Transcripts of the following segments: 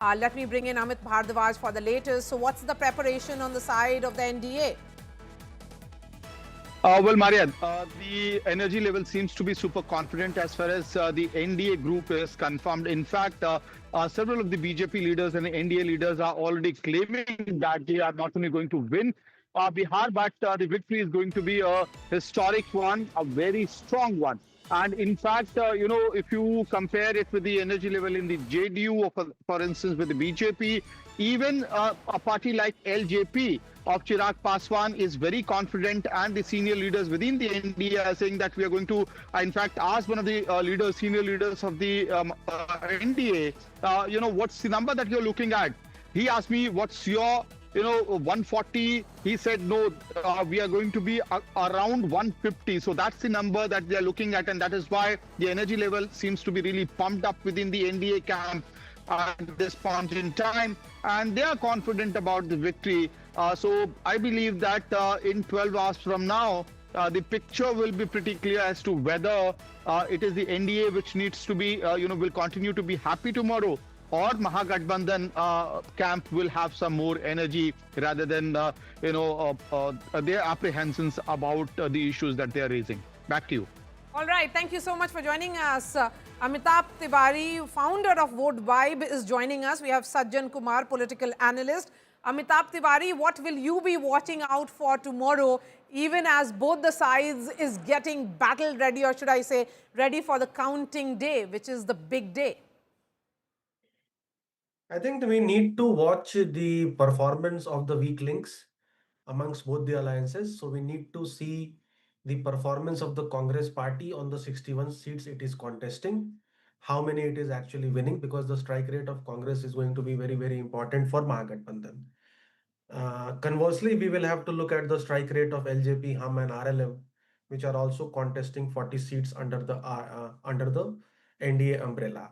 Let me bring in Amit Bhardwaj for the latest. So what's the preparation on the side of the NDA? Well, Marian, the energy level seems to be super confident as far as the NDA group is confirmed. In fact, several of the BJP leaders and the NDA leaders are already claiming that they are not only going to win Bihar, but the victory is going to be a historic one, a very strong one. And in fact, if you compare it with the energy level in the JDU, or for instance, with the BJP, even a party like LJP of Chirag Paswan is very confident, and the senior leaders within the NDA are saying that we are going to, in fact, ask one of the senior leaders of the NDA, what's the number that you're looking at? He asked me, what's your 140. He said, no, we are going to be around 150. So that's the number that they are looking at. And that is why the energy level seems to be really pumped up within the NDA camp at this point in time. And they are confident about the victory. So I believe that in 12 hours from now, the picture will be pretty clear as to whether it is the NDA which needs to be, will continue to be happy tomorrow, or Mahagathbandhan camp will have some more energy rather than, their apprehensions about the issues that they are raising. Back to you. All right. Thank you so much for joining us. Amitabh Tiwari, founder of Vote Vibe, is joining us. We have Sajjan Kumar, political analyst. Amitabh Tiwari, what will you be watching out for tomorrow, even as both the sides is getting battle ready, or should I say, ready for the counting day, which is the big day? I think we need to watch the performance of the weak links amongst both the alliances. So we need to see the performance of the Congress party on the 61 seats it is contesting, how many it is actually winning, because the strike rate of Congress is going to be very, very important for Mahagathbandhan. Conversely, we will have to look at the strike rate of LJP, HUM and RLM, which are also contesting 40 seats under the NDA umbrella.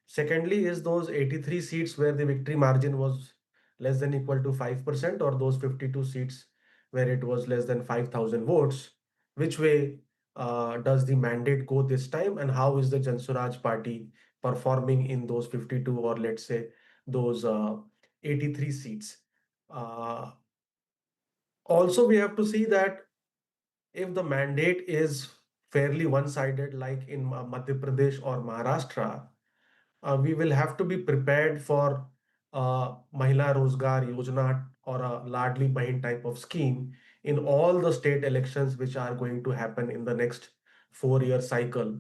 Secondly is those 83 seats where the victory margin was less than equal to 5%, or those 52 seats where it was less than 5,000 votes. Which way does the mandate go this time, and how is the Jan Suraaj party performing in those 52, or let's say those 83 seats? Also, we have to see that if the mandate is fairly one-sided, like in Madhya Pradesh or Maharashtra, we will have to be prepared for Mahila Rozgar Yojana or a Ladli Bahin type of scheme in all the state elections which are going to happen in the next 4-year cycle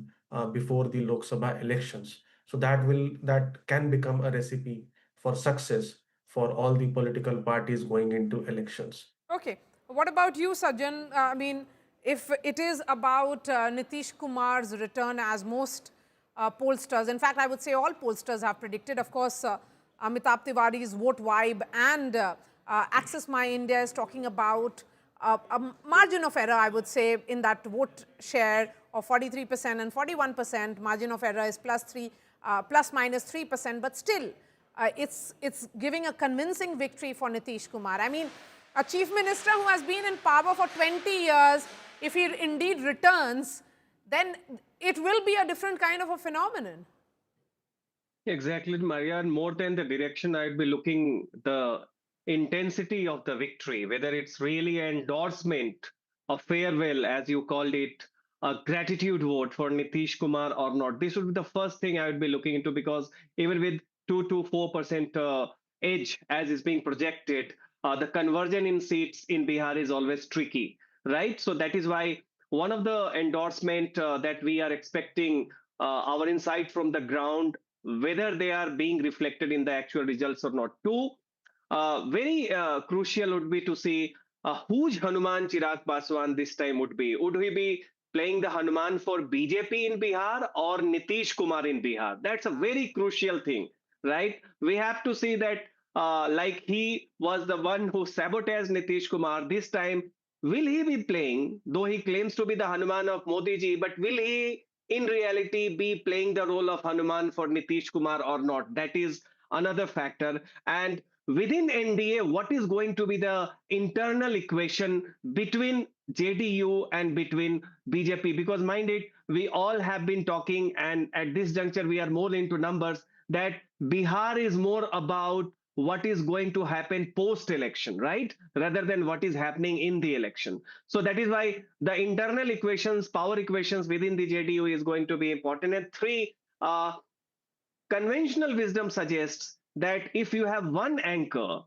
before the Lok Sabha elections. So that can become a recipe for success for all the political parties going into elections. Okay. What about you, Sajjan? If it is about Nitish Kumar's return, as most pollsters, in fact, I would say all pollsters have predicted. Of course, Amitabh Tiwari's Vote Vibe and Access My India is talking about a margin of error, I would say, in that vote share of 43% and 41%. Margin of error is plus minus 3%, but still, it's giving a convincing victory for Nitish Kumar. I mean, a chief minister who has been in power for 20 years, if he indeed returns, then it will be a different kind of a phenomenon. Exactly, Maria. And more than the direction, I'd be looking the intensity of the victory, whether it's really an endorsement, a farewell, as you called it, a gratitude vote for Nitish Kumar or not. This would be the first thing I would be looking into, because even with 2 to 4% edge, as is being projected, the conversion in seats in Bihar is always tricky, right? So that is why one of the endorsement that we are expecting, our insight from the ground, whether they are being reflected in the actual results or not. Two, very crucial would be to see whose Hanuman Chirag Paswan this time would be. Would he be playing the Hanuman for BJP in Bihar or Nitish Kumar in Bihar? That's a very crucial thing, right? We have to see that like he was the one who sabotaged Nitish Kumar this time. Will he be playing, though he claims to be the Hanuman of Modi ji, but will he in reality be playing the role of Hanuman for Nitish Kumar or not? That is another factor. And within NDA, what is going to be the internal equation between JDU and between BJP? Because mind it, we all have been talking, and at this juncture, we are more into numbers, that Bihar is more about what is going to happen post-election, right? Rather than what is happening in the election. So that is why the internal equations, power equations within the JDU is going to be important. And three, conventional wisdom suggests that if you have one anchor,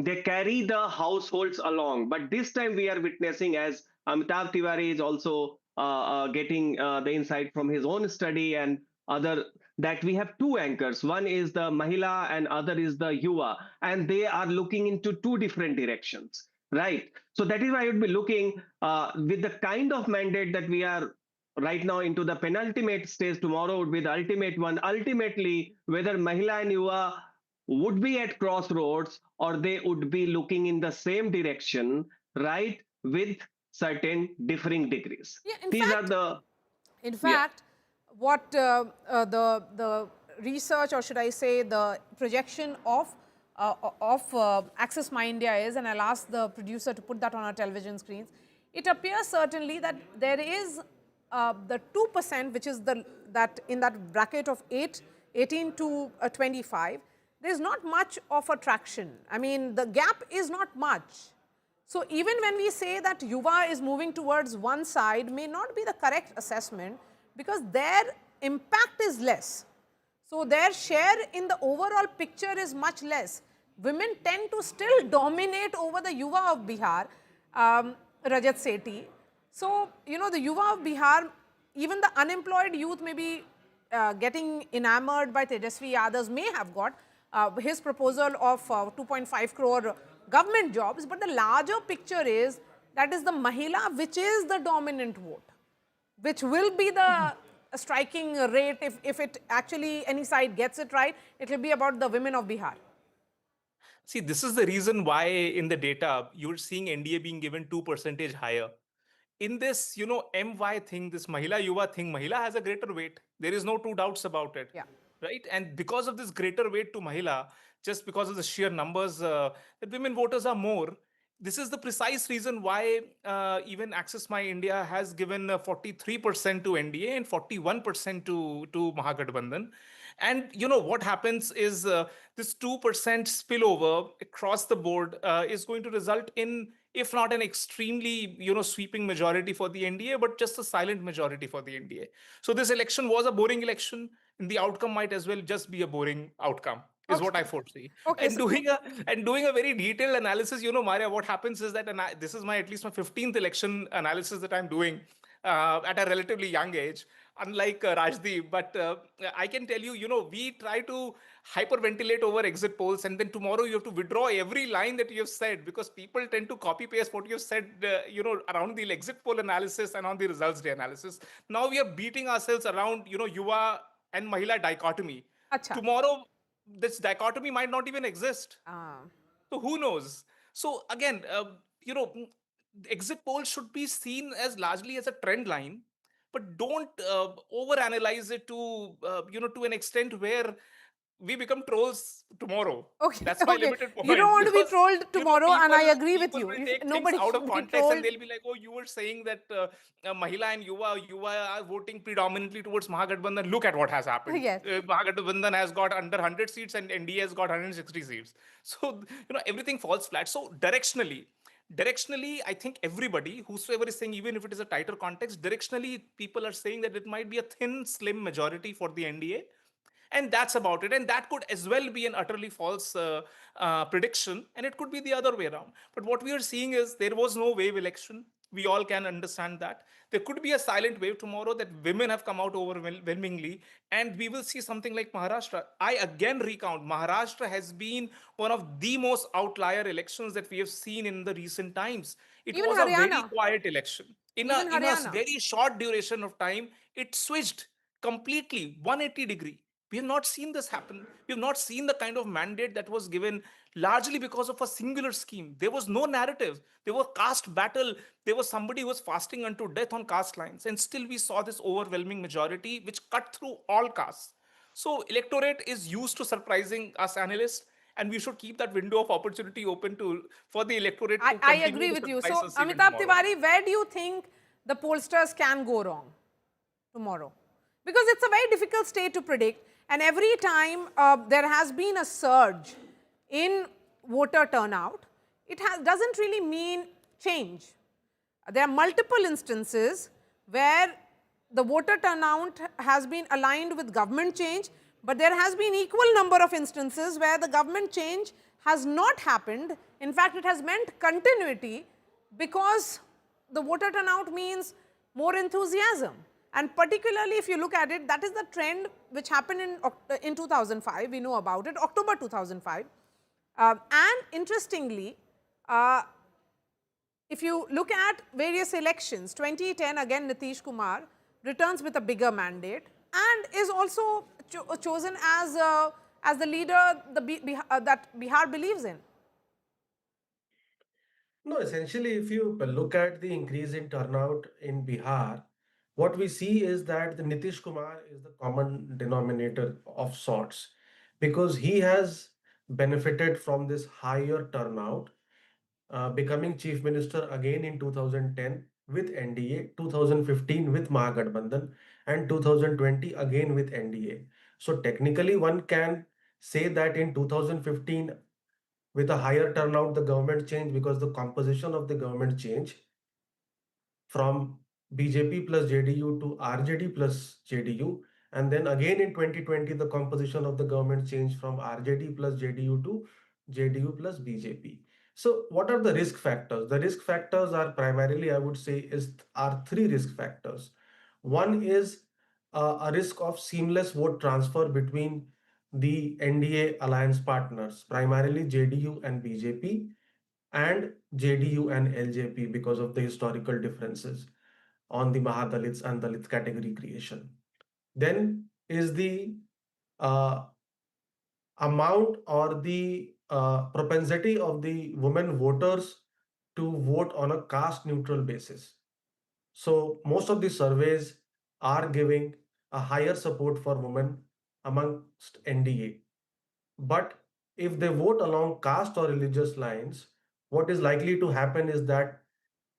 they carry the households along. But this time we are witnessing, as Amitabh Tiwari is also getting the insight from his own study and other, that we have two anchors. One is the Mahila and other is the Yuva, and they are looking into two different directions. Right. So that is why I would be looking with the kind of mandate that we are right now into the penultimate stage. Tomorrow would be the ultimate one. Ultimately, whether Mahila and Yuva would be at crossroads or they would be looking in the same direction, right, with certain differing degrees. Yeah, These are the, in yeah. fact, what the research, or should I say the projection of Access My India is, and I'll ask the producer to put that on our television screens, it appears certainly that there is the 2%, which is that in that bracket of 18 to 25, there's not much of a traction. I mean, the gap is not much. So even when we say that Yuva is moving towards one side, may not be the correct assessment, because their impact is less. So their share in the overall picture is much less. Women tend to still dominate over the Yuva of Bihar, Rajat Sethi. So, you know, the Yuva of Bihar, even the unemployed youth may be getting enamored by Tejashwi, others may have got his proposal of 2.5 crore government jobs, but the larger picture is that is the Mahila, which is the dominant vote, which will be the striking rate. If it actually any side gets it right, it will be about the women of Bihar. See, this is the reason why in the data you're seeing NDA being given 2% higher. In this, MY thing, this Mahila Yuva thing, Mahila has a greater weight. There is no two doubts about it. Yeah. Right? And because of this greater weight to Mahila, just because of the sheer numbers, that women voters are more. This is the precise reason why even Access My India has given 43% to NDA and 41% to Mahagathbandhan. And what happens is this 2% spillover across the board is going to result in, if not an extremely sweeping majority for the NDA, but just a silent majority for the NDA. So this election was a boring election, and the outcome might as well just be a boring outcome, is what I foresee. Okay, And doing a very detailed analysis, Maria, what happens is that, and this is at least my 15th election analysis that I'm doing at a relatively young age, unlike Rajdeep. But I can tell you, we try to hyperventilate over exit polls, and then tomorrow you have to withdraw every line that you have said, because people tend to copy paste what you have said, around the exit poll analysis and on the results day analysis. Now we are beating ourselves around, Yuva and Mahila dichotomy. Acha. Tomorrow, this dichotomy might not even exist. Ah. So who knows? So again, exit polls should be seen as largely as a trend line, but don't overanalyze it to an extent where we become trolls tomorrow. Okay, That's my okay. limited point. You don't want to be Because, trolled tomorrow, and I agree with people you. will take Nobody things out of should be context, trolled. and they'll be like, "Oh, you were saying that Mahila and Yuva are voting predominantly towards Mahagathbandhan. Look at what has happened. Yes. Mahagathbandhan has got under 100 seats, and NDA has got 160 seats. So everything falls flat. So directionally, I think everybody, whosoever is saying, even if it is a tighter context, directionally, people are saying that it might be a thin, slim majority for the NDA. And that's about it. And that could as well be an utterly false prediction. And it could be the other way around. But what we are seeing is there was no wave election. We all can understand that. There could be a silent wave tomorrow that women have come out overwhelmingly. And we will see something like Maharashtra. I again recount, Maharashtra has been one of the most outlier elections that we have seen in the recent times. It Even was a very Haryana. quiet election. In Even a Haryana. very short duration of time, it switched completely 180 degree. We have not seen this happen. We have not seen the kind of mandate that was given largely because of a singular scheme. There was no narrative. There was caste battle. There was somebody who was fasting unto death on caste lines. And still we saw this overwhelming majority which cut through all castes. So electorate is used to surprising us analysts. And we should keep that window of opportunity open for the electorate to I continue agree to with you. surprise So, us even Amitabh tomorrow. Tiwari, where do you think the pollsters can go wrong tomorrow? Because it's a very difficult state to predict. And every time there has been a surge in voter turnout, it doesn't really mean change. There are multiple instances where the voter turnout has been aligned with government change, but there has been equal number of instances where the government change has not happened. In fact, it has meant continuity because the voter turnout means more enthusiasm. And particularly if you look at it, that is the trend which happened in 2005. We know about it, October 2005. And interestingly, if you look at various elections, 2010 again Nitish Kumar returns with a bigger mandate and is also chosen as the leader that Bihar believes in. No, essentially, if you look at the increase in turnout in Bihar, what we see is that the Nitish Kumar is the common denominator of sorts because he has benefited from this higher turnout, becoming chief minister again in 2010 with NDA, 2015 with Mahagathbandhan, and 2020 again with NDA. So technically, one can say that in 2015 with a higher turnout, the government changed because the composition of the government changed from BJP plus JDU to RJD plus JDU. And then again in 2020, the composition of the government changed from RJD plus JDU to JDU plus BJP. So what are the risk factors? The risk factors are primarily, I would say, are three risk factors. One is a risk of seamless vote transfer between the NDA alliance partners, primarily JDU and BJP, and JDU and LJP because of the historical differences on the Mahadalits and Dalit category creation. Then is the uh, amount or the propensity of the women voters to vote on a caste neutral basis. So most of the surveys are giving a higher support for women amongst NDA. But if they vote along caste or religious lines, what is likely to happen is that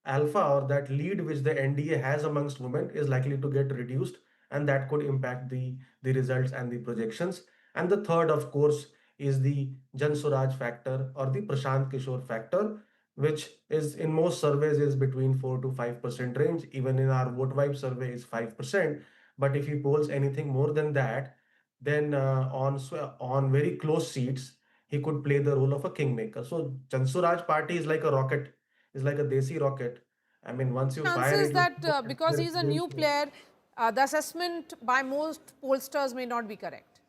alpha or that lead which the NDA has amongst women is likely to get reduced, and that could impact the results and the projections. And the third, of course, is the Jan Suraaj factor or the Prashant Kishor factor, which is in most surveys is between 4 to 5% range. Even in our vote vibe survey is 5%. But if he polls anything more than that, then on very close seats, he could play the role of a kingmaker. So Jansuraj party is like a rocket, is like a desi rocket. I mean, once you fire Chances it, you that because he's a new player, the assessment by most pollsters may not be correct.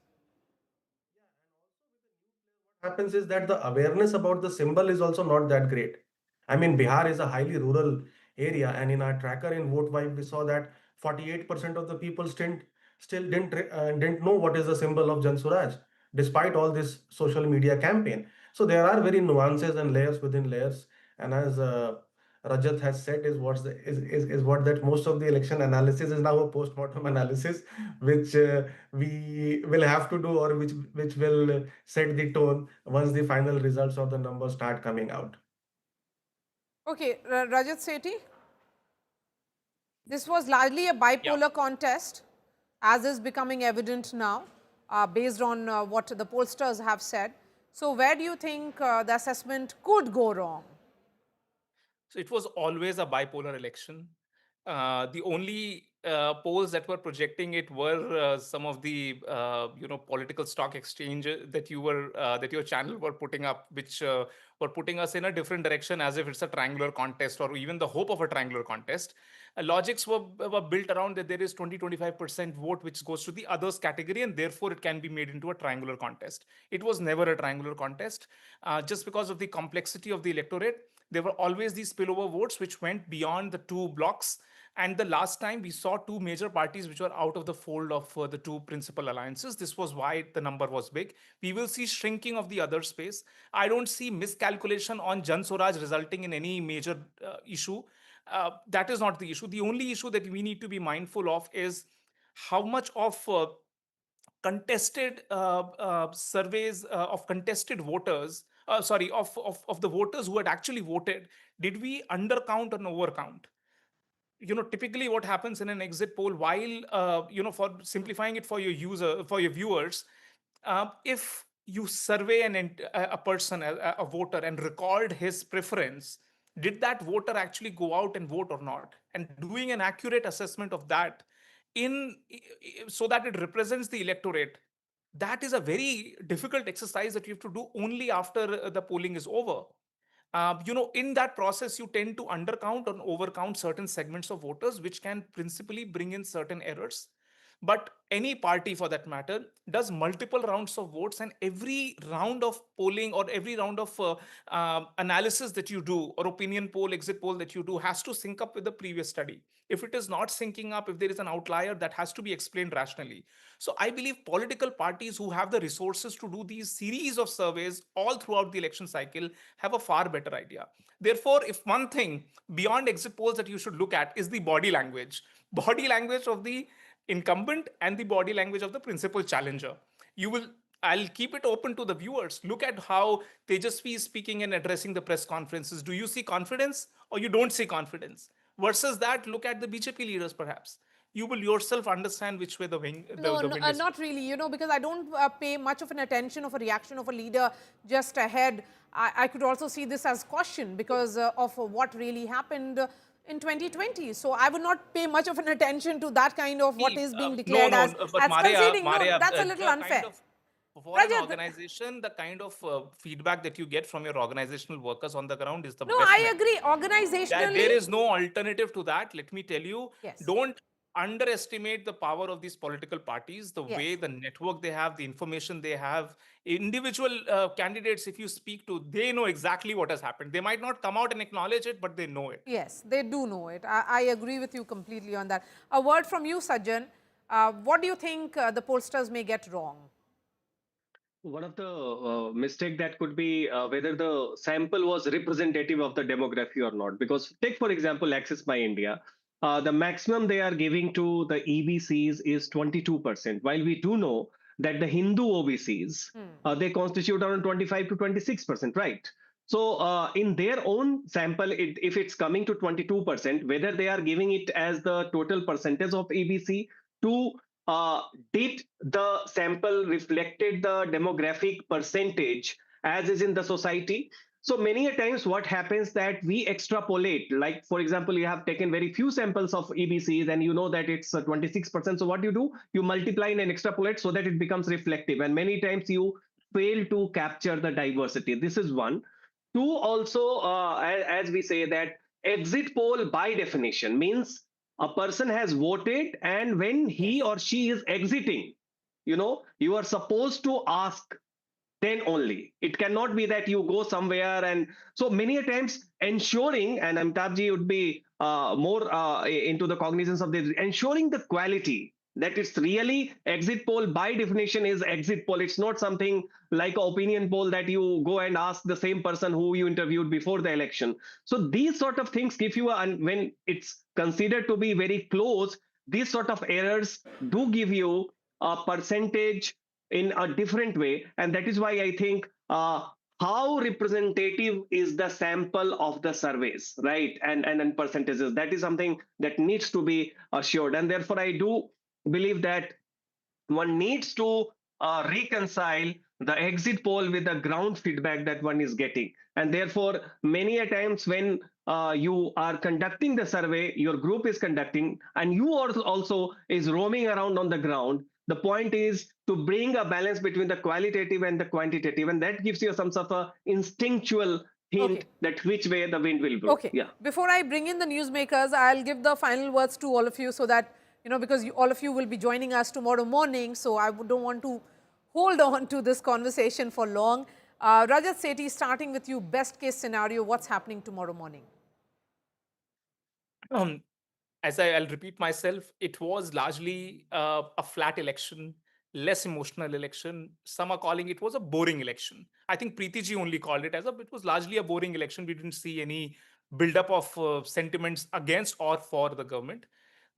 happens is that the awareness about the symbol is also not that great. I mean, Bihar is a highly rural area, and in our tracker in Vote Vibe, we saw that 48% of the people still didn't know what is the symbol of Jan Suraj, despite all this social media campaign. So there are very nuances and layers within layers, and as Rajat has said, is what that most of the election analysis is now a post-mortem analysis, which we will have to do, or which will set the tone once the final results of the numbers start coming out. Okay, Rajat Sethi, this was largely a Yeah. bipolar contest, as is becoming evident now, based on what the pollsters have said. So, where do you think the assessment could go wrong? So it was always a bipolar election. The only polls that were projecting it were some of the political stock exchange that your channel were putting up, which were putting us in a different direction, as if it's a triangular contest or even the hope of a triangular contest. Logics were built around that there is 20-25% vote which goes to the others category, and therefore it can be made into a triangular contest. It was never a triangular contest, just because of the complexity of the electorate. There were always these spillover votes which went beyond the two blocks. And the last time we saw two major parties which were out of the fold of the two principal alliances. This was why the number was big. We will see shrinking of the other space. I don't see miscalculation on Jan Swaraj resulting in any major issue. That is not the issue. The only issue that we need to be mindful of is how much of contested surveys of contested voters, of the voters who had actually voted, did we undercount or overcount? typically what happens in an exit poll, while for simplifying it for your viewers, if you survey a person, a voter, and record his preference, did that voter actually go out and vote or not, and doing an accurate assessment of that in so that it represents the electorate, that is a very difficult exercise that you have to do only after the polling is over. In that process, you tend to undercount or overcount certain segments of voters, which can principally bring in certain errors. But any party, for that matter, does multiple rounds of votes, and every round of polling or every round of analysis that you do, or opinion poll, exit poll that you do, has to sync up with the previous study. If it is not syncing up, if there is an outlier, that has to be explained rationally. So I believe political parties who have the resources to do these series of surveys all throughout the election cycle have a far better idea. Therefore, if one thing beyond exit polls that you should look at is the body language of the incumbent and the body language of the principal challenger. You will I'll keep it open to the viewers. Look at how Tejashwi is speaking and addressing the press conferences. Do you see confidence or you don't see confidence? Versus that, look at the BJP leaders perhaps. You will yourself understand which way No, the no, wind is. not really, because I don't pay much of an attention of a reaction of a leader just ahead. I could also see this as caution because of what really happened in 2020. So I would not pay much of an attention to that kind of what See, is being no, declared no, but as conceding. No, Maria, that's a little the kind unfair. of for an Rajat, organization, the kind of feedback that you get from your organizational workers on the ground is the no, best I metric. agree. There Organizationally, is no alternative to that. Let me tell you, yes, don't underestimate the power of these political parties, the way, yes. the network they have, the information they have. Individual candidates, if you speak to, they know exactly what has happened. They might not come out and acknowledge it, but they know it. Yes, they do know it. I agree with you completely on that. A word from you, Sajjan. What do you think the pollsters may get wrong? One of the mistake that could be whether the sample was representative of the demography or not. Because take for example, Access by India, the maximum they are giving to the EBCs is 22%. While we do know that the Hindu OBCs they constitute around 25 to 26%, right? So in their own sample, if it's coming to 22%, whether they are giving it as the total percentage of EBC to uh, did the sample reflected the demographic percentage as is in the society? So many a times what happens that we extrapolate, like for example, you have taken very few samples of EBCs and you know that it's 26%. So what do? You multiply and extrapolate so that it becomes reflective. And many times you fail to capture the diversity. This is one. Two, also, as we say that exit poll by definition means a person has voted, and when he Yes. or she is exiting, you are supposed to ask then only. It cannot be that you go somewhere. And so many a times ensuring, and Amitabhji would be more into the cognizance of this, ensuring the quality, that it's really exit poll by definition is exit poll. It's not something like an opinion poll that you go and ask the same person who you interviewed before the election. So these sort of things give you, and when it's considered to be very close, these sort of errors do give you a percentage in a different way. And that is why I think how representative is the sample of the surveys, right? And percentages, that is something that needs to be assured. And therefore, I do believe that one needs to reconcile the exit poll with the ground feedback that one is getting. And therefore, many a times when you are conducting the survey, your group is conducting, and you also is roaming around on the ground. The point is to bring a balance between the qualitative and the quantitative, and that gives you some sort of a instinctual hint Okay. that which way the wind will blow. Okay. Yeah. Before I bring in the newsmakers, I'll give the final words to all of you so that, because all of you will be joining us tomorrow morning. So I don't want to hold on to this conversation for long. Rajat Sethi, starting with you, best case scenario, what's happening tomorrow morning? Um, I'll repeat myself, it was largely a flat election, less emotional election. Some are calling it was a boring election. I think Preeti ji only called it it was largely a boring election. We didn't see any buildup of sentiments against or for the government.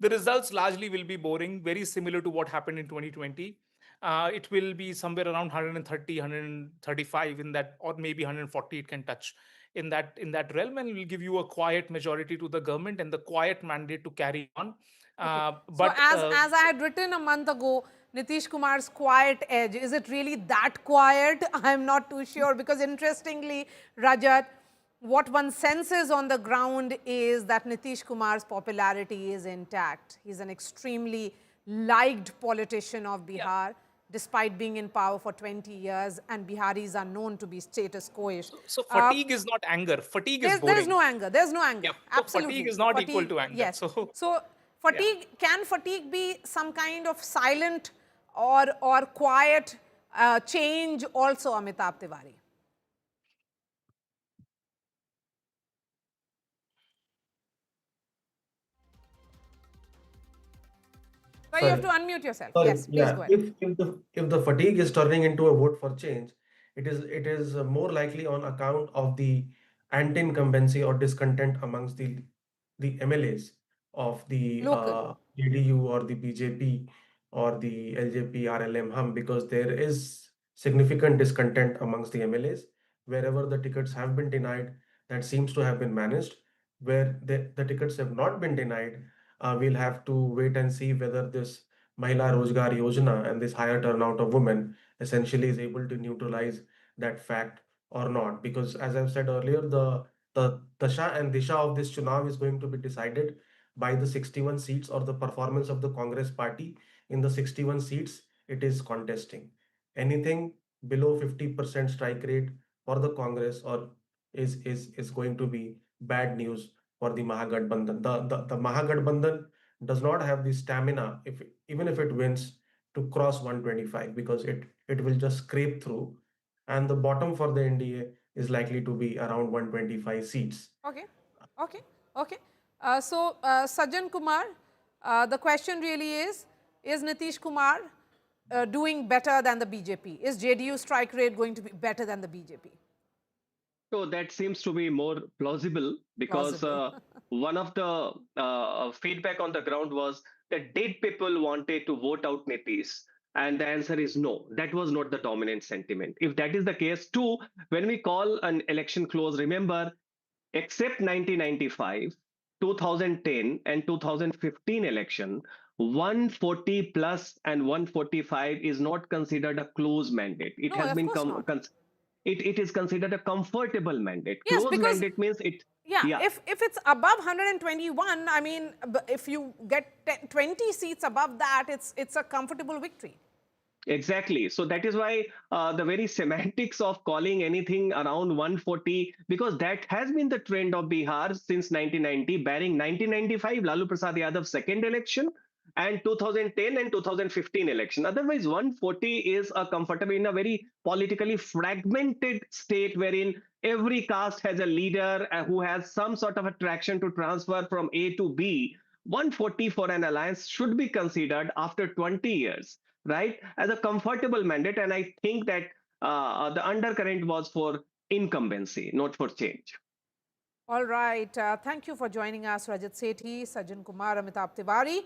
The results largely will be boring, very similar to what happened in 2020. it will be somewhere around 130, 135 in that, or maybe 140 it can touch in that realm, and will give you a quiet majority to the government and the quiet mandate to carry on. Okay. So But as I had written a month ago, Nitish Kumar's quiet edge, is it really that quiet? I'm not too sure, because interestingly, Rajat, what one senses on the ground is that Nitish Kumar's popularity is intact. He's an extremely liked politician of Bihar, despite being in power for 20 years, and Biharis are known to be status quo-ish. so fatigue is not anger. Fatigue is There is boring. no anger. There's no anger. Yeah. So fatigue Absolutely. is not equal Fatigue, to anger. yes. So So fatigue, can fatigue be some kind of silent or quiet change also, Amitabh Tiwari? So you have Sorry. to unmute yourself. Sorry, Yes, please yeah. go ahead. If the fatigue is turning into a vote for change, it is more likely on account of the anti-incumbency or discontent amongst the MLAs of the Local. JDU or the BJP or the LJP RLM hum, because there is significant discontent amongst the MLAs. Wherever the tickets have been denied, that seems to have been managed. Where the tickets have not been denied, we'll have to wait and see whether this Mahila Rozgar Yojana and this higher turnout of women essentially is able to neutralize that fact or not. Because as I've said earlier, the dasha and disha of this chunav is going to be decided by the 61 seats or the performance of the Congress party in the 61 seats it is contesting. Anything below 50% strike rate for the Congress or is going to be bad news for the Mahagathbandhan. The Mahagathbandhan does not have the stamina, if even if it wins, to cross 125, because it will just scrape through, and the bottom for the NDA is likely to be around 125 seats. Okay, okay, okay. Sajjan Kumar, the question really is Nitish Kumar doing better than the BJP? Is JDU strike rate going to be better than the BJP? So that seems to be more plausible, because Plausible. one of the feedback on the ground was that did people wanted to vote out Nitish? And the answer is no. That was not the dominant sentiment. If that is the case, too, when we call an election close, remember, except 1995, 2010, and 2015 election, 140 plus and 145 is not considered a close mandate. It No, has of been course not. it is considered a comfortable mandate. Yes, Close because mandate means it. yeah, Yeah, if it's above 121, I mean, if you get 20 seats above that, it's a comfortable victory. exactly. So that is why the very semantics of calling anything around 140, because that has been the trend of Bihar since 1990, barring 1995, Lalu Prasad Yadav's second election, and 2010 and 2015 election. Otherwise, 140 is a comfortable in a very politically fragmented state wherein every caste has a leader who has some sort of attraction to transfer from A to B. 140 for an alliance should be considered after 20 years, right, as a comfortable mandate. And I think that the undercurrent was for incumbency, not for change. All right. Thank you for joining us, Rajat Sethi, Sajjan Kumar, Amitabh Tiwari.